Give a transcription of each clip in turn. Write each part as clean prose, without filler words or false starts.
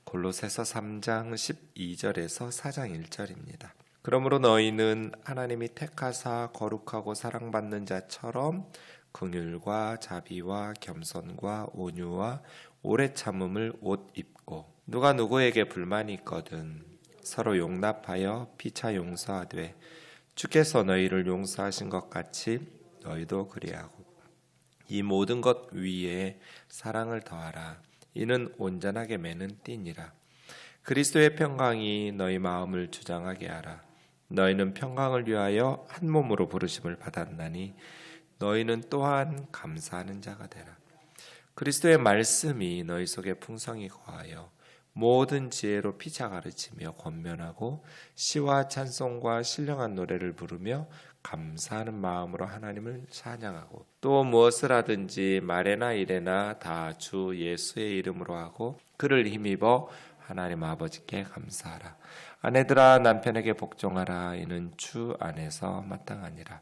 골로새서 3장 12절에서 4장 1절입니다. 그러므로 너희는 하나님이 택하사 거룩하고 사랑받는 자처럼 긍휼과 자비와 겸손과 온유와 오래 참음을 옷 입고 누가 누구에게 불만이 있거든 서로 용납하여 피차 용서하되 주께서 너희를 용서하신 것 같이 너희도 그리하고 이 모든 것 위에 사랑을 더하라. 이는 온전하게 매는 띠니라. 그리스도의 평강이 너희 마음을 주장하게 하라. 너희는 평강을 위하여 한 몸으로 부르심을 받았나니 너희는 또한 감사하는 자가 되라. 그리스도의 말씀이 너희 속에 풍성히 거하여 모든 지혜로 피차 가르치며 권면하고 시와 찬송과 신령한 노래를 부르며 감사하는 마음으로 하나님을 찬양하고 또 무엇을 하든지 말에나 일에나 다 주 예수의 이름으로 하고 그를 힘입어 하나님 아버지께 감사하라. 아내들아 남편에게 복종하라. 이는 주 안에서 마땅하니라.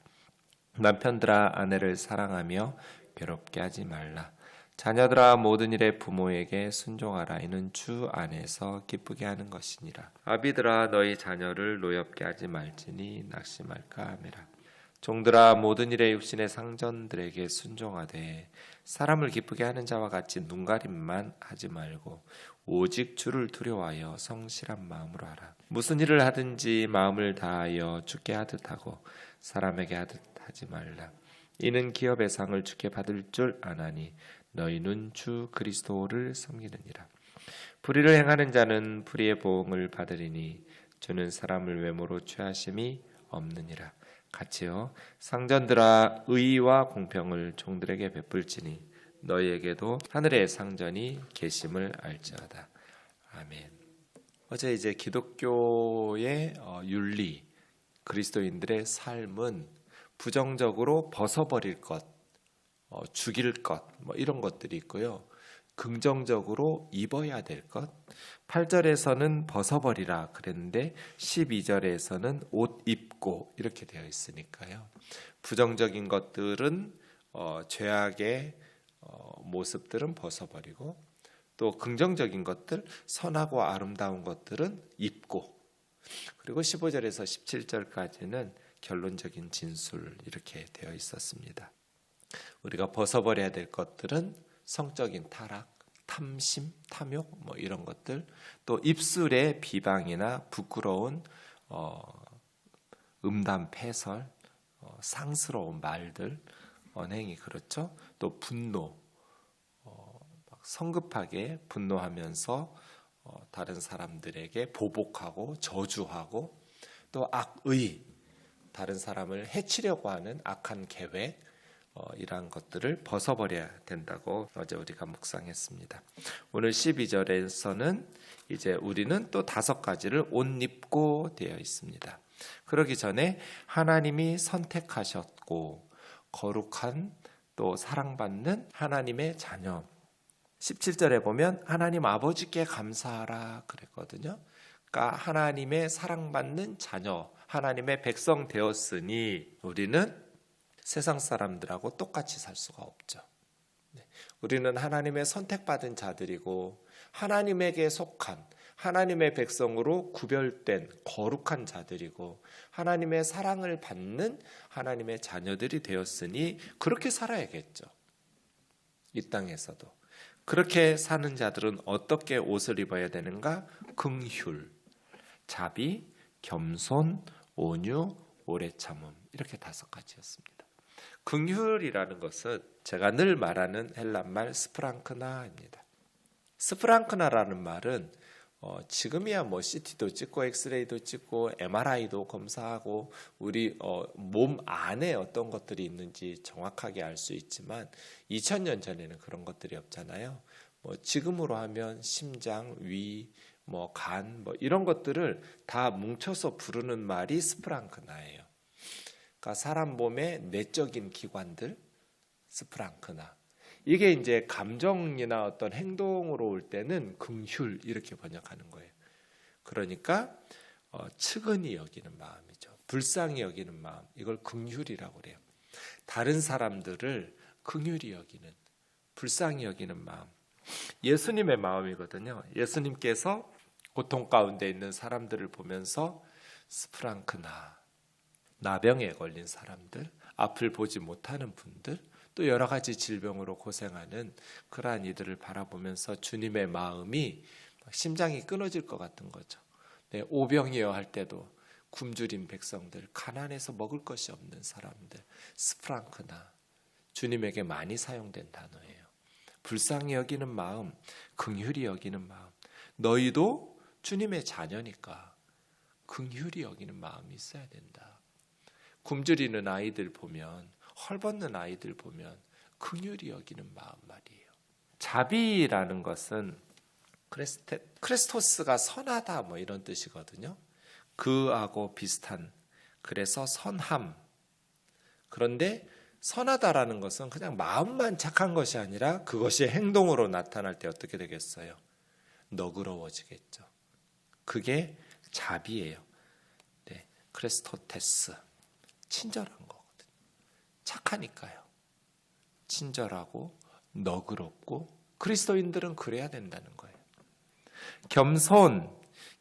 남편들아 아내를 사랑하며 괴롭게 하지 말라. 자녀들아 모든 일에 부모에게 순종하라. 이는 주 안에서 기쁘게 하는 것이니라. 아비들아 너희 자녀를 노엽게 하지 말지니 낙심할까 함이라. 종들아 모든 일에 육신의 상전들에게 순종하되 사람을 기쁘게 하는 자와 같이 눈가림만 하지 말고 오직 주를 두려워하여 성실한 마음으로 하라. 무슨 일을 하든지 마음을 다하여 주께 하듯 하고 사람에게 하듯 하지 말라. 이는 기업의 상을 주께 받을 줄 아나니 너희는 주 그리스도를 섬기느니라. 불의를 행하는 자는 불의의 보응을 받으리니 주는 사람을 외모로 취하심이 없느니라. 같이요 상전들아 의와 공평을 종들에게 베풀지니 너희에게도 하늘의 상전이 계심을 알지어다. 아멘. 어제 이제 기독교의 윤리, 그리스도인들의 삶은 부정적으로 벗어버릴 것, 죽일 것, 이런 것들이 있고요. 긍정적으로 입어야 될 것. 8절에서는 벗어버리라 그랬는데 12절에서는 옷 입고 이렇게 되어 있으니까요. 부정적인 것들은 죄악의 모습들은 벗어버리고 또 긍정적인 것들, 선하고 아름다운 것들은 입고 그리고 15절에서 17절까지는 결론적인 진술 이렇게 되어 있었습니다. 우리가 벗어버려야 될 것들은 성적인 타락, 탐심, 탐욕 이런 것들, 또 입술의 비방이나 부끄러운 음담, 패설, 상스러운 말들, 언행이 그렇죠. 또 분노, 성급하게 분노하면서 다른 사람들에게 보복하고 저주하고 또 악의, 다른 사람을 해치려고 하는 악한 계획, 이러한 것들을 벗어버려야 된다고 어제 우리가 묵상했습니다. 오늘 12절에서는 이제 우리는 또 5가지를 옷 입고 되어 있습니다. 그러기 전에 하나님이 선택하셨고 거룩한 또 사랑받는 하나님의 자녀. 17절에 보면 하나님 아버지께 감사하라 그랬거든요. 그러니까 하나님의 사랑받는 자녀, 하나님의 백성 되었으니 우리는 세상 사람들하고 똑같이 살 수가 없죠. 우리는 하나님의 선택받은 자들이고 하나님에게 속한 하나님의 백성으로 구별된 거룩한 자들이고 하나님의 사랑을 받는 하나님의 자녀들이 되었으니 그렇게 살아야겠죠. 이 땅에서도. 그렇게 사는 자들은 어떻게 옷을 입어야 되는가? 긍휼, 자비, 겸손, 온유, 오래 참음 이렇게 5가지였습니다. 긍휼이라는 것은 제가 늘 말하는 헬란말 스프랑크나입니다. 스프랑크나라는 말은 지금이야 CT도 찍고 엑스레이도 찍고 MRI도 검사하고 우리 몸 안에 어떤 것들이 있는지 정확하게 알 수 있지만 2000년 전에는 그런 것들이 없잖아요. 지금으로 하면 심장, 위, 간 이런 것들을 다 뭉쳐서 부르는 말이 스프랑크나예요. 그러니까 사람 몸의 내적인 기관들, 스프랑크나. 이게 이제 감정이나 어떤 행동으로 올 때는 긍휼 이렇게 번역하는 거예요. 그러니까 측은히 여기는 마음이죠. 불쌍히 여기는 마음. 이걸 긍휼이라고 그래요. 다른 사람들을 긍휼히 여기는, 불쌍히 여기는 마음. 예수님의 마음이거든요. 예수님께서 고통 가운데 있는 사람들을 보면서 스프랑크나 나병에 걸린 사람들, 앞을 보지 못하는 분들, 또 여러 가지 질병으로 고생하는 그러한 이들을 바라보면서 주님의 마음이 심장이 끊어질 것 같은 거죠. 네, 오병이어 할 때도 굶주린 백성들, 가난해서 먹을 것이 없는 사람들, 스프랑크나 주님에게 많이 사용된 단어예요. 불쌍히 여기는 마음, 긍휼히 여기는 마음. 너희도 주님의 자녀니까 긍휼히 여기는 마음이 있어야 된다. 굶주리는 아이들 보면, 헐벗는 아이들 보면 긍휼히 여기는 마음 말이에요. 자비라는 것은 크리스토스가 선하다 뭐 이런 뜻이거든요. 그하고 비슷한, 그래서 선함. 그런데 선하다라는 것은 그냥 마음만 착한 것이 아니라 그것이 행동으로 나타날 때 어떻게 되겠어요? 너그러워지겠죠. 그게 자비예요. 네, 크리스토테스, 친절한 거거든요. 착하니까요. 친절하고 너그럽고 그리스도인들은 그래야 된다는 거예요.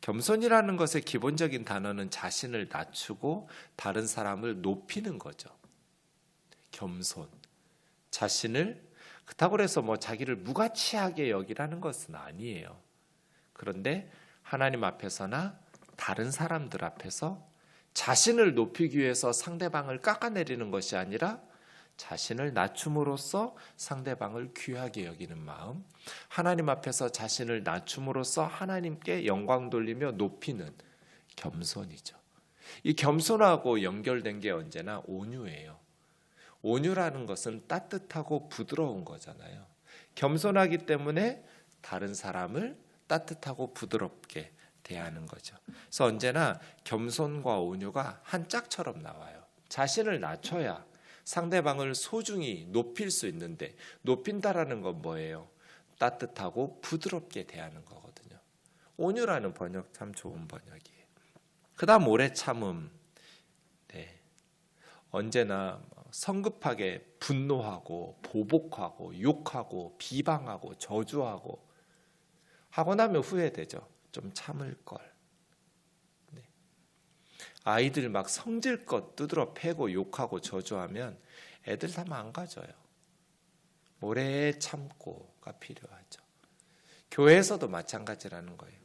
겸손이라는 것의 기본적인 단어는 자신을 낮추고 다른 사람을 높이는 거죠. 겸손, 자신을 그렇다고 해서 뭐 자기를 무가치하게 여기라는 것은 아니에요. 그런데 하나님 앞에서나 다른 사람들 앞에서 자신을 높이기 위해서 상대방을 깎아내리는 것이 아니라 자신을 낮춤으로써 상대방을 귀하게 여기는 마음, 하나님 앞에서 자신을 낮춤으로써 하나님께 영광 돌리며 높이는 겸손이죠. 이 겸손하고 연결된 게 언제나 온유예요. 온유라는 것은 따뜻하고 부드러운 거잖아요. 겸손하기 때문에 다른 사람을 따뜻하고 부드럽게 대하는 거죠. 그래서 언제나 겸손과 온유가 한 짝처럼 나와요. 자신을 낮춰야 상대방을 소중히 높일 수 있는데, 높인다라는 건 뭐예요? 따뜻하고 부드럽게 대하는 거거든요. 온유라는 번역 참 좋은 번역이에요. 그 다음 오래 참음. 네. 언제나 성급하게 분노하고 보복하고 욕하고 비방하고 저주하고 하고 나면 후회되죠. 좀 참을 걸. 네. 아이들 막 성질껏 두드러 패고 욕하고 저주하면 애들 다 망가져요. 오래 참고가 필요하죠. 교회에서도 마찬가지라는 거예요.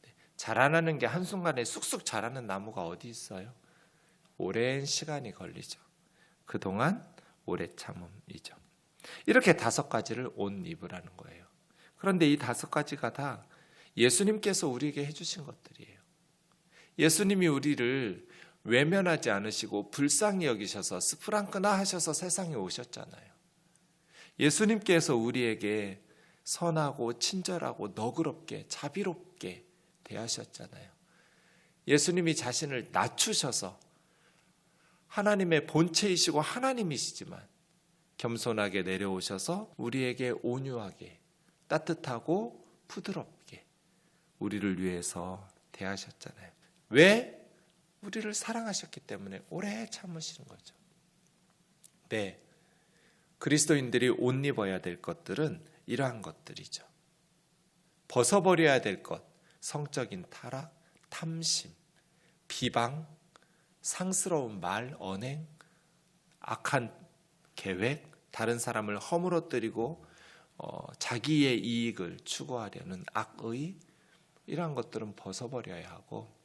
네. 자라나는 게 한순간에 쑥쑥 자라는 나무가 어디 있어요? 오랜 시간이 걸리죠. 그동안 오래 참음이죠. 이렇게 5가지를 옷 입으라는 거예요. 그런데 이 5가지가 다 예수님께서 우리에게 해주신 것들이에요. 예수님이 우리를 외면하지 않으시고 불쌍히 여기셔서 스프랑크나 하셔서 세상에 오셨잖아요. 예수님께서 우리에게 선하고 친절하고 너그럽게 자비롭게 대하셨잖아요. 예수님이 자신을 낮추셔서 하나님의 본체이시고 하나님이시지만 겸손하게 내려오셔서 우리에게 온유하게 따뜻하고 부드럽게 우리를 위해서 대하셨잖아요. 왜? 우리를 사랑하셨기 때문에 오래 참으시는 거죠. 네, 그리스도인들이 옷 입어야 될 것들은 이러한 것들이죠. 벗어버려야 될 것, 성적인 타락, 탐심, 비방, 상스러운 말, 언행, 악한 계획, 다른 사람을 허물어뜨리고 자기의 이익을 추구하려는 악의, 이러한 것들은 벗어버려야 하고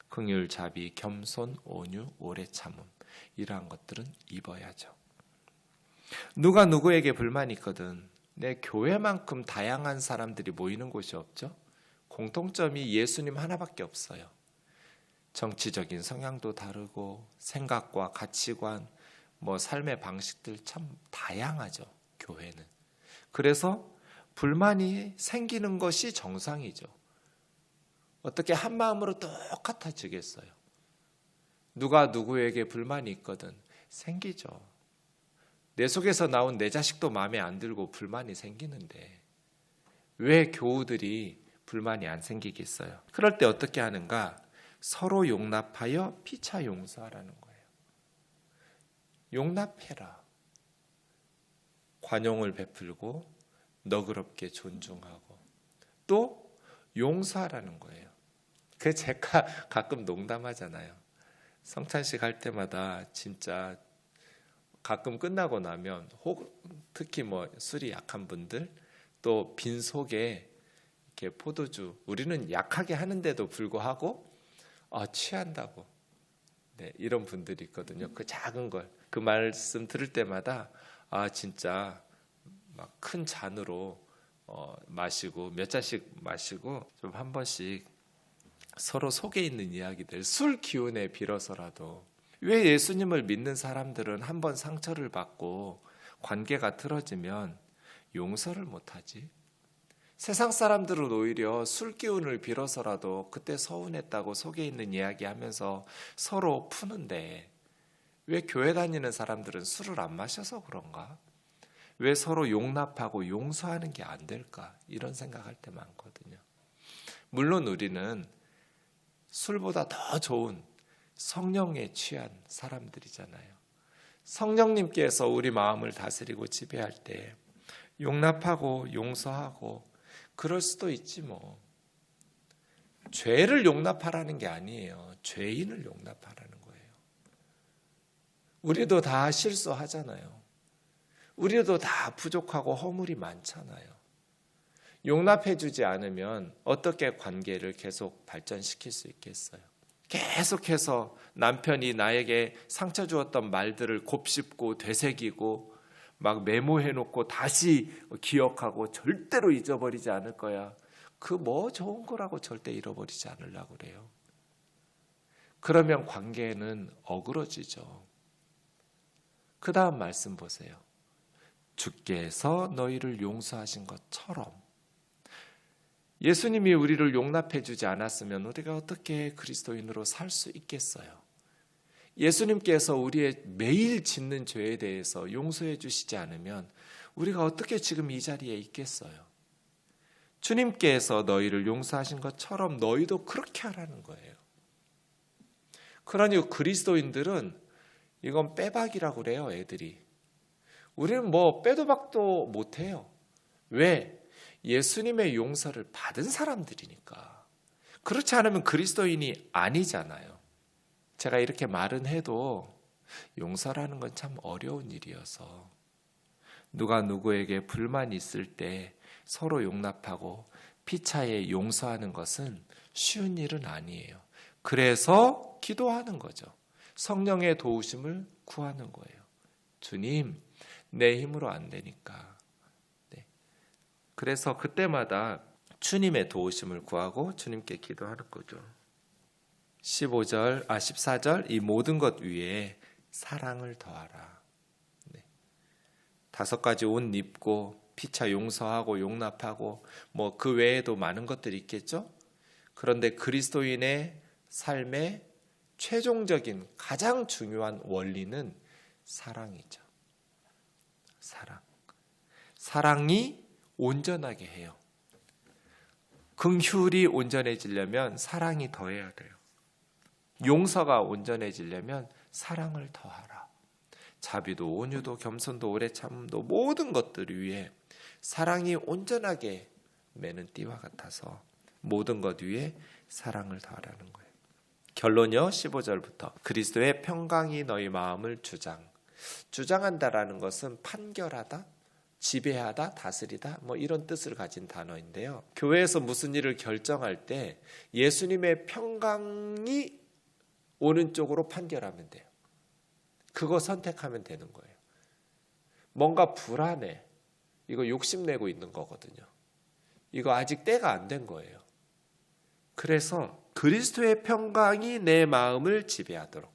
긍휼, 자비, 겸손, 온유, 오래 참음, 이러한 것들은 입어야죠. 누가 누구에게 불만이 있거든 내 교회만큼 다양한 사람들이 모이는 곳이 없죠. 공통점이 예수님 하나밖에 없어요. 정치적인 성향도 다르고 생각과 가치관, 삶의 방식들 참 다양하죠. 교회는. 그래서 불만이 생기는 것이 정상이죠. 어떻게 한 마음으로 똑같아지겠어요? 누가 누구에게 불만이 있거든 생기죠. 내 속에서 나온 내 자식도 마음에 안 들고 불만이 생기는데 왜 교우들이 불만이 안 생기겠어요? 그럴 때 어떻게 하는가? 서로 용납하여 피차 용서하라는 거예요. 용납해라. 관용을 베풀고 너그럽게 존중하고 또 용서하라는 거예요. 그 제가 가끔 농담하잖아요. 성찬식 할 때마다 진짜 가끔 끝나고 나면 특히 뭐 술이 약한 분들 또 빈속에 이렇게 포도주 우리는 약하게 하는데도 불구하고 취한다고 이런 분들이 있거든요. 그 작은 걸 그 말씀 들을 때마다 진짜 막 큰 잔으로 마시고 몇 잔씩 마시고 좀 한 번씩 서로 속에 있는 이야기들 술 기운에 빌어서라도 왜 예수님을 믿는 사람들은 한 번 상처를 받고 관계가 틀어지면 용서를 못하지? 세상 사람들은 오히려 술 기운을 빌어서라도 그때 서운했다고 속에 있는 이야기하면서 서로 푸는데 왜 교회 다니는 사람들은 술을 안 마셔서 그런가? 왜 서로 용납하고 용서하는 게 안 될까? 이런 생각할 때 많거든요. 물론 우리는 술보다 더 좋은 성령에 취한 사람들이잖아요. 성령님께서 우리 마음을 다스리고 지배할 때 용납하고 용서하고 그럴 수도 있지 뭐. 죄를 용납하라는 게 아니에요. 죄인을 용납하라는 거예요. 우리도 다 실수하잖아요. 우리도 다 부족하고 허물이 많잖아요. 용납해주지 않으면 어떻게 관계를 계속 발전시킬 수 있겠어요? 계속해서 남편이 나에게 상처 주었던 말들을 곱씹고 되새기고 막 메모해놓고 다시 기억하고 절대로 잊어버리지 않을 거야. 그 뭐 좋은 거라고 절대 잃어버리지 않으려고 그래요. 그러면 관계는 어그러지죠. 그 다음 말씀 보세요. 주께서 너희를 용서하신 것처럼. 예수님이 우리를 용납해 주지 않았으면 우리가 어떻게 그리스도인으로 살 수 있겠어요? 예수님께서 우리의 매일 짓는 죄에 대해서 용서해 주시지 않으면 우리가 어떻게 지금 이 자리에 있겠어요? 주님께서 너희를 용서하신 것처럼 너희도 그렇게 하라는 거예요. 그러니 그리스도인들은 이건 빼박이라고 그래요, 애들이. 우리는 뭐 빼도 박도 못해요. 왜? 예수님의 용서를 받은 사람들이니까. 그렇지 않으면 그리스도인이 아니잖아요. 제가 이렇게 말은 해도 용서라는 건 참 어려운 일이어서 누가 누구에게 불만이 있을 때 서로 용납하고 피차에 용서하는 것은 쉬운 일은 아니에요. 그래서 기도하는 거죠. 성령의 도우심을 구하는 거예요. 주님, 내 힘으로 안 되니까. 그래서 그때마다 주님의 도우심을 구하고 주님께 기도하는 거죠. 14절 이 모든 것 위에 사랑을 더하라. 5가지 옷 입고 피차 용서하고 용납하고 뭐 그 외에도 많은 것들이 있겠죠. 그런데 그리스도인의 삶의 최종적인 가장 중요한 원리는 사랑이죠. 사랑이 온전하게 해요. 긍휼이 온전해지려면 사랑이 더해야 돼요. 용서가 온전해지려면 사랑을 더하라. 자비도 온유도 겸손도 오래 참음도 모든 것들 위에 사랑이 온전하게 매는 띠와 같아서 모든 것 위에 사랑을 더하라는 거예요. 결론이요. 15절부터 그리스도의 평강이 너희 마음을 주장한다라는 것은 판결하다, 지배하다, 다스리다 뭐 이런 뜻을 가진 단어인데요. 교회에서 무슨 일을 결정할 때 예수님의 평강이 오는 쪽으로 판결하면 돼요. 그거 선택하면 되는 거예요. 뭔가 불안해. 이거 욕심내고 있는 거거든요. 이거 아직 때가 안 된 거예요. 그래서 그리스도의 평강이 내 마음을 지배하도록,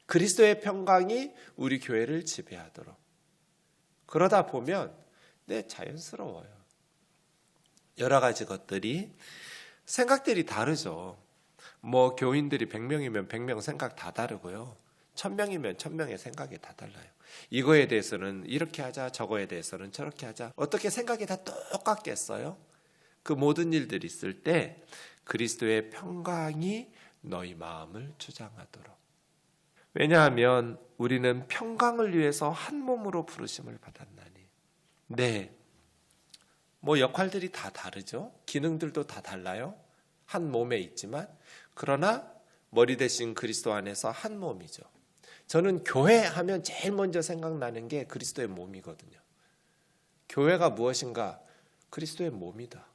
그리스도의 평강이 우리 교회를 지배하도록. 그러다 보면 자연스러워요. 여러 가지 것들이 생각들이 다르죠. 뭐 교인들이 100명이면 100명 생각 다 다르고요. 1000명이면 1000명의 생각이 다 달라요. 이거에 대해서는 이렇게 하자, 저거에 대해서는 저렇게 하자. 어떻게 생각이 다 똑같겠어요? 그 모든 일들이 있을 때 그리스도의 평강이 너희 마음을 주장하도록. 왜냐하면 우리는 평강을 위해서 한 몸으로 부르심을 받았나니. 네, 뭐 역할들이 다 다르죠. 기능들도 다 달라요. 한 몸에 있지만 그러나 머리 대신 그리스도 안에서 한 몸이죠. 저는 교회 하면 제일 먼저 생각나는 게 그리스도의 몸이거든요. 교회가 무엇인가? 그리스도의 몸이다.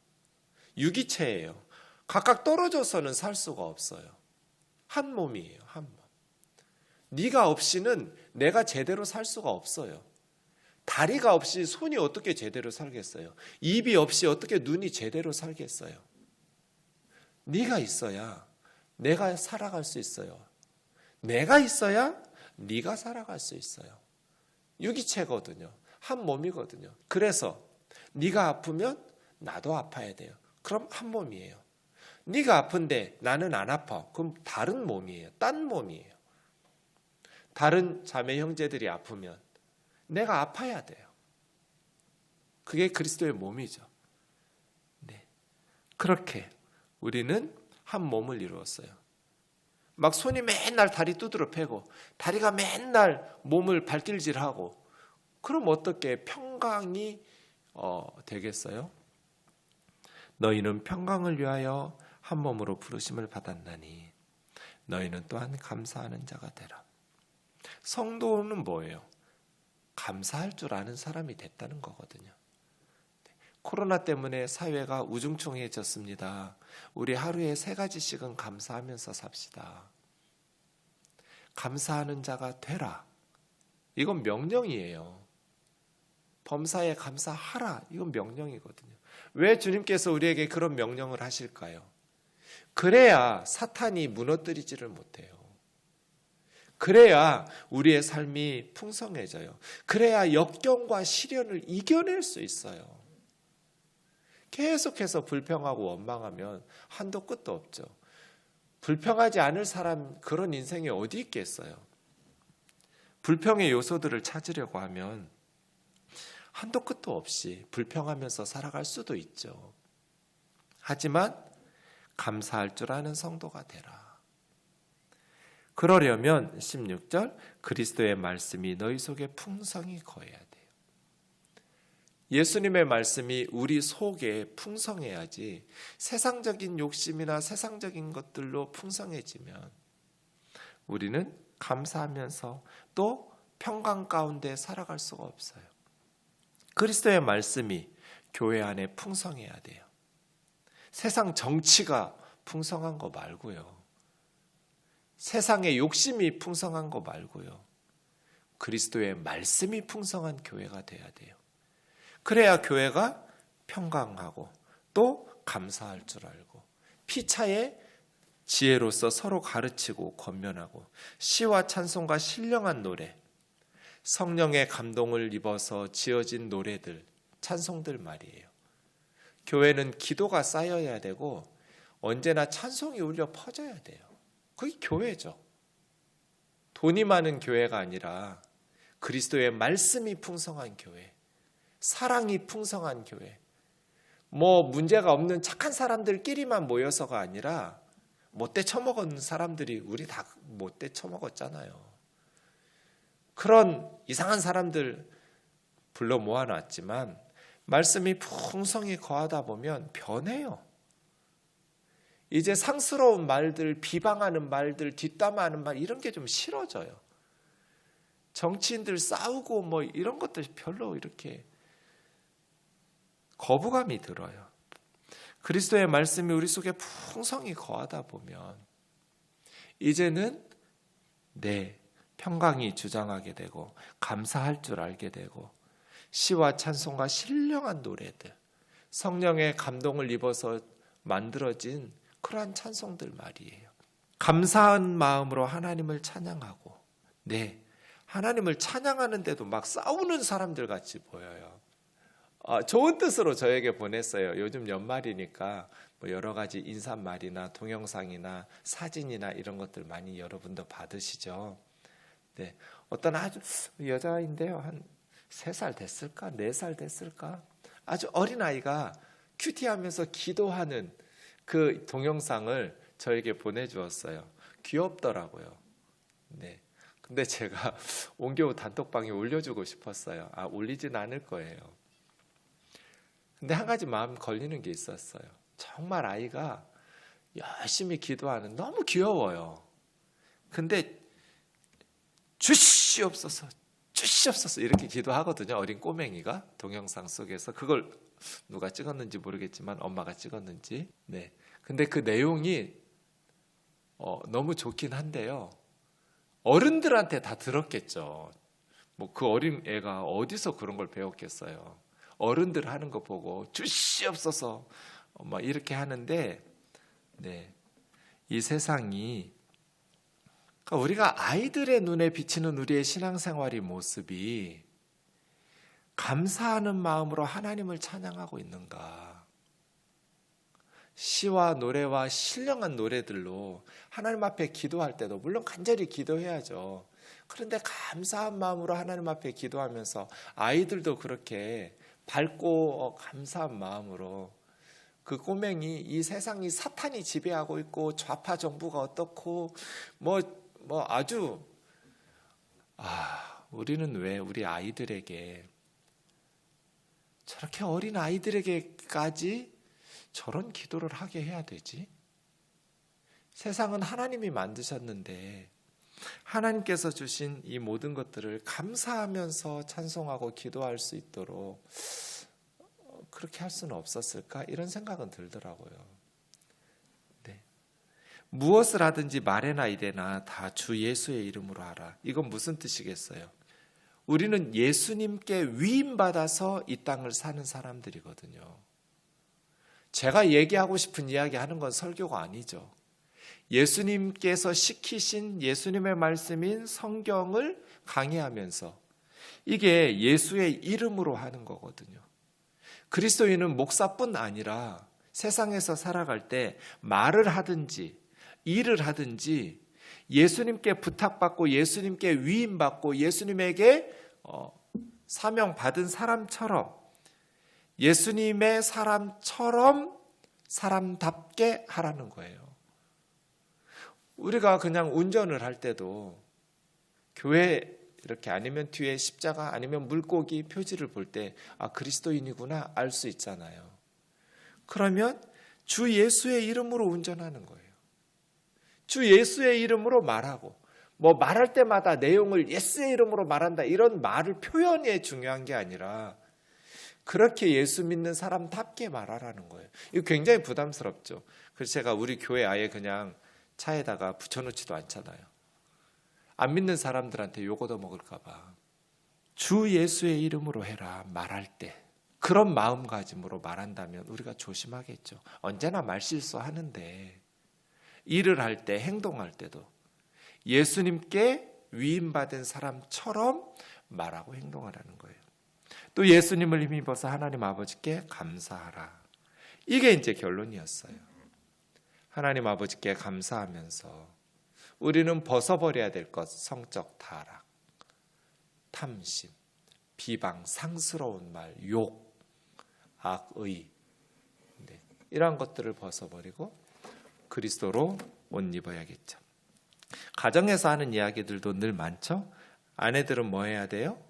유기체예요. 각각 떨어져서는 살 수가 없어요. 한 몸이에요. 한 몸. 네가 없이는 내가 제대로 살 수가 없어요. 다리가 없이 손이 어떻게 제대로 살겠어요? 입이 없이 어떻게 눈이 제대로 살겠어요? 네가 있어야 내가 살아갈 수 있어요. 내가 있어야 네가 살아갈 수 있어요. 유기체거든요. 한 몸이거든요. 그래서 네가 아프면 나도 아파야 돼요. 그럼 한 몸이에요. 네가 아픈데 나는 안 아파. 그럼 다른 몸이에요. 딴 몸이에요. 다른 자매 형제들이 아프면 내가 아파야 돼요. 그게 그리스도의 몸이죠. 네. 그렇게 우리는 한 몸을 이루었어요. 막 손이 맨날 다리 두드러 패고 다리가 맨날 몸을 발길질하고 그럼 어떻게 평강이 되겠어요? 너희는 평강을 위하여 한 몸으로 부르심을 받았나니 너희는 또한 감사하는 자가 되라. 성도는 뭐예요? 감사할 줄 아는 사람이 됐다는 거거든요. 코로나 때문에 사회가 우중충해졌습니다. 우리 하루에 3가지씩은 감사하면서 삽시다. 감사하는 자가 되라. 이건 명령이에요. 범사에 감사하라. 이건 명령이거든요. 왜 주님께서 우리에게 그런 명령을 하실까요? 그래야 사탄이 무너뜨리지를 못해요. 그래야 우리의 삶이 풍성해져요. 그래야 역경과 시련을 이겨낼 수 있어요. 계속해서 불평하고 원망하면 한도 끝도 없죠. 불평하지 않을 사람 그런 인생이 어디 있겠어요. 불평의 요소들을 찾으려고 하면 한도 끝도 없이 불평하면서 살아갈 수도 있죠. 하지만 감사할 줄 아는 성도가 되라. 그러려면 16절 그리스도의 말씀이 너희 속에 풍성히 거해야 돼요. 예수님의 말씀이 우리 속에 풍성해야지 세상적인 욕심이나 세상적인 것들로 풍성해지면 우리는 감사하면서 또 평강 가운데 살아갈 수가 없어요. 그리스도의 말씀이 교회 안에 풍성해야 돼요. 세상 정치가 풍성한 거 말고요. 세상의 욕심이 풍성한 거 말고요. 그리스도의 말씀이 풍성한 교회가 돼야 돼요. 그래야 교회가 평강하고 또 감사할 줄 알고 피차의 지혜로서 서로 가르치고 권면하고 시와 찬송과 신령한 노래, 성령의 감동을 입어서 지어진 노래들, 찬송들 말이에요. 교회는 기도가 쌓여야 되고 언제나 찬송이 울려 퍼져야 돼요. 그게 교회죠. 돈이 많은 교회가 아니라 그리스도의 말씀이 풍성한 교회, 사랑이 풍성한 교회, 뭐 문제가 없는 착한 사람들끼리만 모여서가 아니라 못돼 처먹은 사람들이 우리 다 못돼 처먹었잖아요. 그런 이상한 사람들 불러 모아놨지만 말씀이 풍성히 거하다 보면 변해요. 이제 상스러운 말들, 비방하는 말들, 뒷담화하는 말 이런 게 좀 싫어져요. 정치인들 싸우고 뭐 이런 것들 별로 이렇게 거부감이 들어요. 그리스도의 말씀이 우리 속에 풍성히 거하다 보면 이제는 내 평강이 주장하게 되고 감사할 줄 알게 되고 시와 찬송과 신령한 노래들, 성령의 감동을 입어서 만들어진 그러한 찬송들 말이에요. 감사한 마음으로 하나님을 찬양하고 하나님을 찬양하는데도 막 싸우는 사람들 같이 보여요. 좋은 뜻으로 저에게 보냈어요. 요즘 연말이니까 뭐 여러 가지 인사말이나 동영상이나 사진이나 이런 것들 많이 여러분도 받으시죠. 네, 어떤 아주 여자인데요. 한 3살 됐을까? 4살 됐을까? 아주 어린아이가 큐티하면서 기도하는 그 동영상을 저에게 보내주었어요. 귀엽더라고요. 네. 근데 제가 온교우 단톡방에 올려주고 싶었어요. 올리진 않을 거예요. 근데 한 가지 마음 걸리는 게 있었어요. 정말 아이가 열심히 기도하는, 너무 귀여워요. 근데 주시옵소서, 주시옵소서 이렇게 기도하거든요. 어린 꼬맹이가 동영상 속에서. 그걸 누가 찍었는지 모르겠지만 엄마가 찍었는지. 네. 근데 그 내용이 너무 좋긴 한데요. 어른들한테 다 들었겠죠. 뭐 그 어린 애가 어디서 그런 걸 배웠겠어요. 어른들 하는 거 보고 주시옵소서 막 이렇게 하는데, 네, 이 세상이, 그러니까 우리가 아이들의 눈에 비치는 우리의 신앙생활의 모습이 감사하는 마음으로 하나님을 찬양하고 있는가? 시와 노래와 신령한 노래들로 하나님 앞에 기도할 때도 물론 간절히 기도해야죠. 그런데 감사한 마음으로 하나님 앞에 기도하면서 아이들도 그렇게 밝고 감사한 마음으로, 그 꼬맹이 이 세상이 사탄이 지배하고 있고 좌파 정부가 어떻고 뭐 아주 우리는 왜 우리 아이들에게, 저렇게 어린 아이들에게까지 저런 기도를 하게 해야 되지? 세상은 하나님이 만드셨는데 하나님께서 주신 이 모든 것들을 감사하면서 찬송하고 기도할 수 있도록 그렇게 할 수는 없었을까? 이런 생각은 들더라고요. 네. 무엇을 하든지 말에나 이래나 다 주 예수의 이름으로 하라. 이건 무슨 뜻이겠어요? 우리는 예수님께 위임받아서 이 땅을 사는 사람들이거든요. 제가 얘기하고 싶은 이야기 하는 건 설교가 아니죠. 예수님께서 시키신 예수님의 말씀인 성경을 강의하면서, 이게 예수의 이름으로 하는 거거든요. 그리스도인은 목사뿐 아니라 세상에서 살아갈 때 말을 하든지 일을 하든지 예수님께 부탁받고 예수님께 위임받고 예수님에게 사명받은 사람처럼, 예수님의 사람처럼 사람답게 하라는 거예요. 우리가 그냥 운전을 할 때도 교회 이렇게 아니면 뒤에 십자가 아니면 물고기 표지를 볼 때 그리스도인이구나 알 수 있잖아요. 그러면 주 예수의 이름으로 운전하는 거예요. 주 예수의 이름으로 말하고, 뭐 말할 때마다 내용을 예수의 이름으로 말한다 이런 말을 표현이 중요한 게 아니라 그렇게 예수 믿는 사람답게 말하라는 거예요. 이거 굉장히 부담스럽죠. 그래서 제가 우리 교회 아예 그냥 차에다가 붙여놓지도 않잖아요. 안 믿는 사람들한테 욕 얻어먹을까 봐. 주 예수의 이름으로 해라 말할 때. 그런 마음가짐으로 말한다면 우리가 조심하겠죠. 언제나 말실수하는데 일을 할 때, 행동할 때도 예수님께 위임받은 사람처럼 말하고 행동하라는 거예요. 또 예수님을 힘입어서 하나님 아버지께 감사하라. 이게 이제 결론이었어요. 하나님 아버지께 감사하면서 우리는 벗어버려야 될 것, 성적 타락, 탐심, 비방, 상스러운 말, 욕, 악의, 이러한 것들을 벗어버리고 그리스도로 옷 입어야겠죠. 가정에서 하는 이야기들도 늘 많죠. 아내들은 뭐 해야 돼요?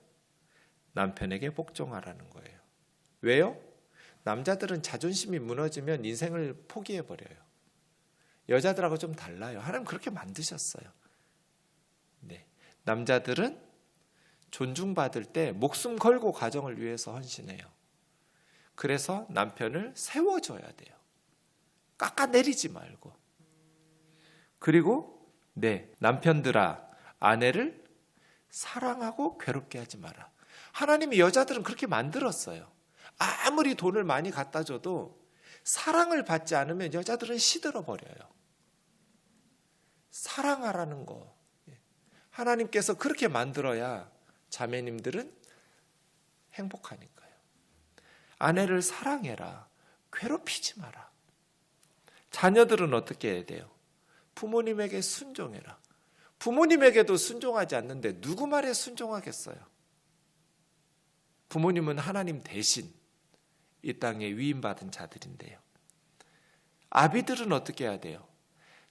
남편에게 복종하라는 거예요. 왜요? 남자들은 자존심이 무너지면 인생을 포기해버려요. 여자들하고 좀 달라요. 하나님 그렇게 만드셨어요. 네. 남자들은 존중받을 때 목숨 걸고 가정을 위해서 헌신해요. 그래서 남편을 세워줘야 돼요. 깎아내리지 말고. 그리고 남편들아, 아내를 사랑하고 괴롭게 하지 마라. 하나님이 여자들은 그렇게 만들었어요. 아무리 돈을 많이 갖다 줘도 사랑을 받지 않으면 여자들은 시들어버려요. 사랑하라는 거. 하나님께서 그렇게 만들어야 자매님들은 행복하니까요. 아내를 사랑해라. 괴롭히지 마라. 자녀들은 어떻게 해야 돼요? 부모님에게 순종해라. 부모님에게도 순종하지 않는데 누구 말에 순종하겠어요? 부모님은 하나님 대신 이 땅에 위임받은 자들인데요. 아비들은 어떻게 해야 돼요?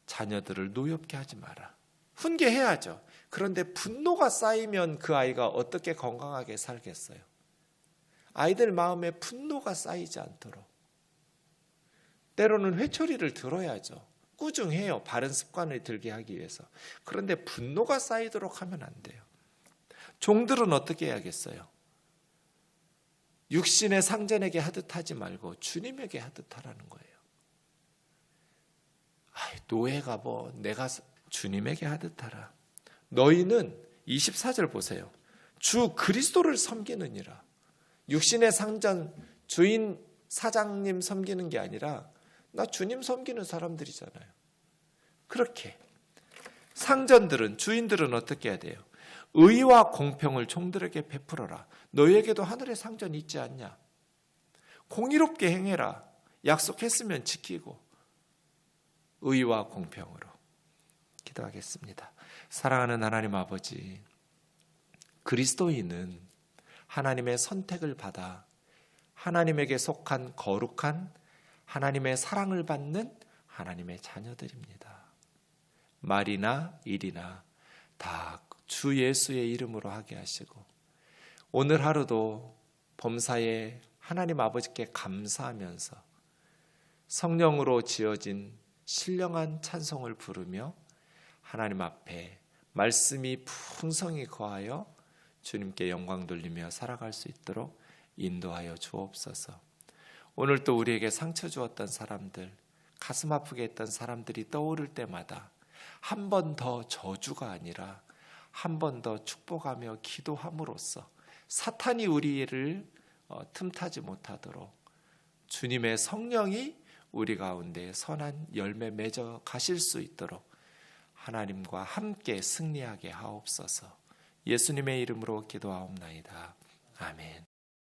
자녀들을 노엽게 하지 마라. 훈계해야죠. 그런데 분노가 쌓이면 그 아이가 어떻게 건강하게 살겠어요? 아이들 마음에 분노가 쌓이지 않도록. 때로는 회초리를 들어야죠. 꾸중해요. 바른 습관을 들게 하기 위해서. 그런데 분노가 쌓이도록 하면 안 돼요. 종들은 어떻게 해야겠어요? 육신의 상전에게 하듯 하지 말고 주님에게 하듯 하라는 거예요. 노예가 내가 주님에게 하듯 하라. 너희는 24절 보세요. 주 그리스도를 섬기느니라. 육신의 상전 주인 사장님 섬기는 게 아니라 나 주님 섬기는 사람들이잖아요. 그렇게 상전들은 주인들은 어떻게 해야 돼요? 의와 공평을 종들에게 베풀어라. 너희에게도 하늘의 상전이 있지 않냐? 공의롭게 행해라. 약속했으면 지키고 의와 공평으로. 기도하겠습니다. 사랑하는 하나님 아버지, 그리스도인은 하나님의 선택을 받아 하나님에게 속한 거룩한 하나님의 사랑을 받는 하나님의 자녀들입니다. 말이나 일이나 다 주 예수의 이름으로 하게 하시고 오늘 하루도 범사에 하나님 아버지께 감사하면서 성령으로 지어진 신령한 찬송을 부르며 하나님 앞에 말씀이 풍성히 거하여 주님께 영광 돌리며 살아갈 수 있도록 인도하여 주옵소서. 오늘 또 우리에게 상처 주었던 사람들, 가슴 아프게 했던 사람들이 떠오를 때마다 한 번 더 저주가 아니라 한 번 더 축복하며 기도함으로써 사탄이 우리를 틈타지 못하도록 주님의 성령이 우리 가운데 선한 열매 맺어 가실 수 있도록 하나님과 함께 승리하게 하옵소서. 예수님의 이름으로 기도하옵나이다. 아멘.